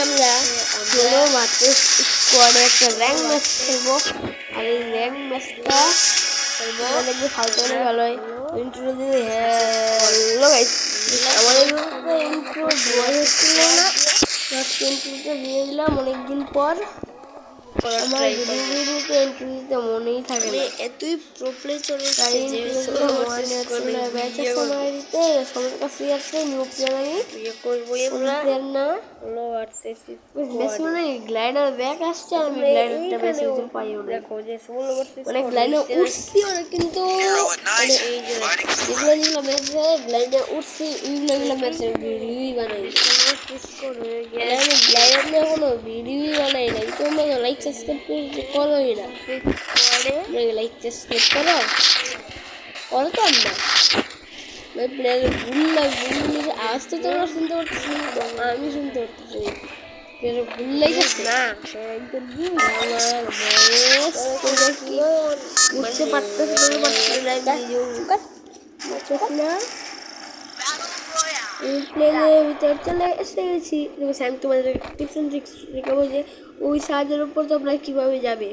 আমরা হলো মাত্র স্কোয়াডে একটা র্যাঙ্ক ম্যাচ খেলবো। আর এই র্যাঙ্ক ম্যাচটা খেলবো দেখবো ফালতু অনেক ভালো হয়। ইন্ট্রো দিয়ে হ্যালো গাইস, আমাদের ইন্ট্রো দেওয়া হচ্ছিল না, ইন্ট্রোটা দিয়ে দিলাম অনেকদিন পর। আমার ভিডিওতে ইন্ট্রো দিতে মনেই থাকে না, এতই প্রোপ্লে চলে তাই ইন্ট্রোটা মনে হচ্ছে না। ব্যাচে সময় দিতে সবার কাছে আছে নিউ প্লেয়ার আমি করবো প্লেয়ার না বেশি মানে গ্লাইডার ব্যাক আসছে। আমি গ্লাইডারটা বেশি দূর পাই দেখো যে অনেক গ্লাইডার উঠছি অনেক, কিন্তু যেগুলো ম্যাচে গ্লাইডার উঠছি ওইগুলো ম্যাচে ভিডিওই বানাই। আমি গ্লাইডার নিয়ে কোনো ভিডিওই বানাই নাই। তোমরা লাইক সাবস্ক্রাইব করোই না, লাইক সাবস্ক্রাইব করো তো আমরা প্লেয়ারের ভুল আওয়াজ তো তোমরা শুনতে পারতেছি, আমি শুনতে পারতেছি। ভুল লাগছে না বুঝতে পারতেছি না। প্লেনের ভিতরে চলে এসেছি। আমি তোমাদের টিপস অ্যান্ড ট্রিক্স দেখাবো যে ওই সাহায্যের উপর তোমরা কীভাবে যাবে।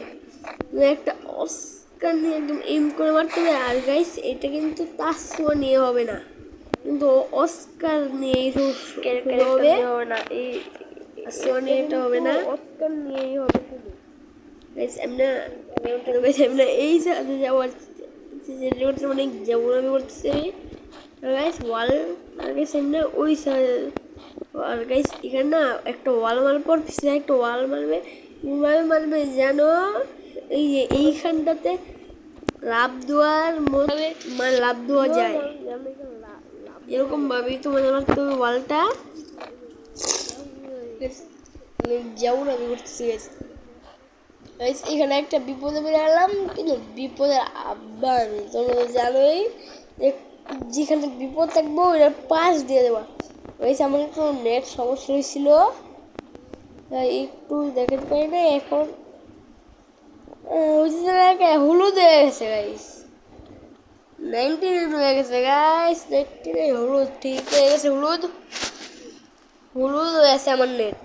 একটা অস্কার নিয়ে একদম এম করে মারতে হবে। আর গাইস এটা কিন্তু তাসও নিয়ে হবে না, কিন্তু অস্কার নিয়েই হবে না। এই এটা হবে না, অস্কার নিয়েই হবে শুধু। গাইস আমরা এই সাহায্যে যাওয়ার মানে যেমন আমি বলতেছি গাইস ওয়াল আর গাইস এমনি ওই আর গাইস এখানে না একটা ওয়াল মারার পর পিছনে একটা ওয়াল মারবে, মারবে যেন এই যে এইখানটাতে লাভ দেওয়ার মধ্যে মানে লাভ দেওয়া যায় এরকম ভাবেই তোমাদের মারতে হবে ওয়ালটা। যেমন আমি করতেছি গাইস এখানে একটা বিপদে বেড়ে এলাম, কিন্তু বিপদের আব্বা আমি তোমরা তো জানোই যেখানে বিপদ থাকবো ওইটার পাশ দিয়ে দেওয়া। গাইস আমার একটু নেট সমস্যা হয়েছিল তাই একটু দেখাতে পারি না। এখন হলুদ হয়ে গেছে গাইস, 99 হয়ে গেছে গাইস, 99 হলুদ ঠিক হয়ে গেছে। হলুদ হয়ে আছে আমার নেট,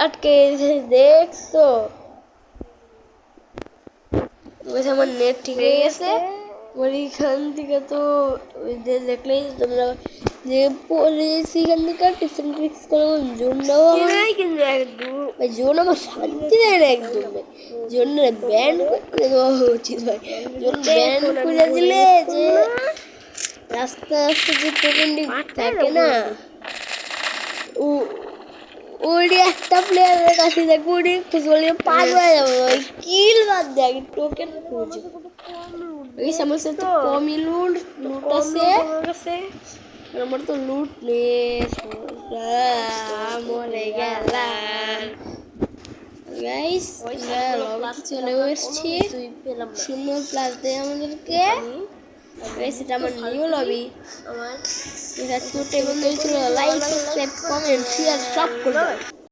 আটকে দেখছো আমার নেট ঠিক হয়ে গেছে। ওইখান থেকে তো দেখলেই তোমরা যে পড়েছি এখান থেকে টিপস অ্যান্ড ট্রিক্স করে জোনটাও কিন্তু একদম জোন আমার শান্তি দেয় না একদম। জোনের ব্যান করে দেওয়া উচিত ভাই। জোন ব্যান করে দিলে যে রাস্তা রাস্তা যে টোকেনটি থাকে না ওই একটা প্লেয়ারের কাছে দেখবো ওটি খুঁজে পাগল হয়ে যাবো। ওই কিল বাদ দেয় টোকেন খুঁজে এই সমস্যা তো কমই লুট আছে আমার তো লুট নেই মরে গেলাম গাইস। চলে এসেছি 0 প্লাস দেয় আমাদেরকে। এটা আমার নিউ লবি। আমার এটা ছোট বন্ধু ছিল, লাইক সাবস্ক্রাইব কমেন্ট শেয়ার সব করবে।